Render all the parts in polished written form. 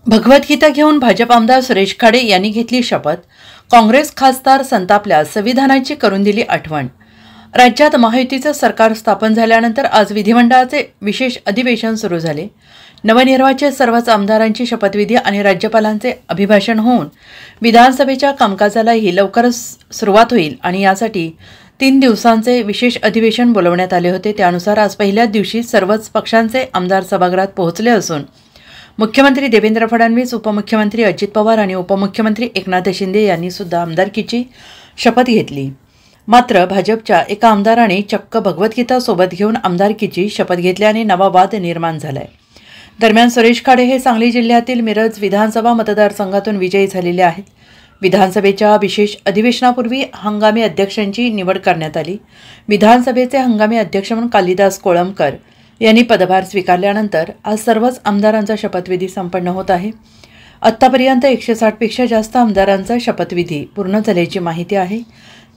भगवद्गीता घेऊन भाजप आमदार सुरेश खाडे यांनी घेतली शपथ. काँग्रेस खासदार संतापल्यास संविधानाची करून दिली आठवण. राज्यात महायुतीचं सरकार स्थापन झाल्यानंतर आज विधिमंडळाचे विशेष अधिवेशन सुरू झाले. नवनिर्वाचित सर्वच आमदारांची शपथविधी आणि राज्यपालांचे अभिभाषण होऊन विधानसभेच्या कामकाजालाही लवकरच सुरुवात होईल आणि यासाठी 3 दिवसांचे विशेष अधिवेशन बोलवण्यात आले होते. त्यानुसार आज पहिल्याच दिवशी सर्वच पक्षांचे आमदार सभागृहात पोहोचले असून मुख्यमंत्री देवेंद्र फडणवीस, उपमुख्यमंत्री अजित पवार आणि उपमुख्यमंत्री एकनाथ शिंदे यांनी सुद्धा आमदारकीची शपथ घेतली. मात्र भाजपच्या एका आमदाराने चक्क भगवद्गीता सोबत घेऊन आमदारकीची शपथ घेतल्याने नवा वाद निर्माण झालाय. दरम्यान सुरेश खाडे हे सांगली जिल्ह्यातील मिरज विधानसभा मतदारसंघातून विजयी झालेले आहेत. विधानसभेच्या विशेष अधिवेशनापूर्वी हंगामी अध्यक्षांची निवड करण्यात आली. विधानसभेचे हंगामी अध्यक्ष म्हणून कालिदास कोळंबकर यांनी पदभार स्वीकारल्यानंतर आज सर्वच आमदारांचा शपथविधी संपन्न होत आहे. आत्तापर्यंत 160 पेक्षा जास्त आमदारांचा शपथविधी पूर्ण झाल्याची माहिती आहे.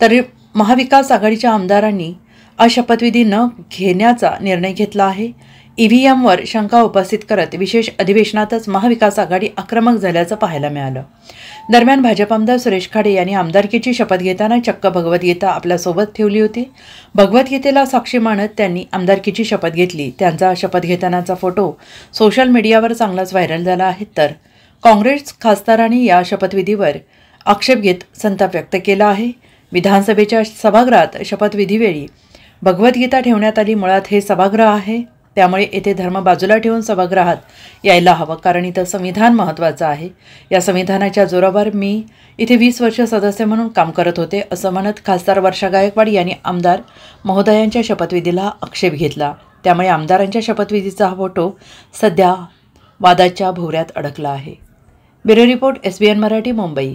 तरी महाविकास आघाडीच्या आमदारांनी आज शपथविधी न घेण्याचा निर्णय घेतला आहे. ईव्हीएमवर शंका उपस्थित करत विशेष अधिवेशनातच महाविकास आघाडी आक्रमक झाल्याचं पाहायला मिळालं. दरम्यान भाजप आमदार सुरेश खाडे यांनी आमदारकीची शपथ घेताना चक्क भगवद्गीता आपल्यासोबत ठेवली होती. भगवद्गीतेला साक्षी मानत त्यांनी आमदारकीची शपथ घेतली. त्यांचा शपथ घेतानाचा फोटो सोशल मीडियावर चांगलाच व्हायरल झाला आहे. तर काँग्रेस खासदारांनी या शपथविधीवर आक्षेप घेत संताप व्यक्त केला आहे. विधानसभेच्या सभागृहात शपथविधीवेळी भगवद्गीता ठेवण्यात आली. मुळात हे सभागृह आहे, त्यामुळे येथे धर्म बाजूला ठेवून सभागृहात यायला हवं, कारण इथं संविधान महत्त्वाचं आहे. या संविधानाच्या जोरावर मी इथे 20 वर्ष सदस्य म्हणून काम करत होते, असं म्हणत खासदार वर्षा गायकवाड यांनी आमदार महोदयांच्या शपथविधीला आक्षेप घेतला. त्यामुळे आमदारांच्या शपथविधीचा हा फोटो सध्या वादाच्या भोवऱ्यात अडकला आहे. Bureau report, SBN Marathi, Mumbai.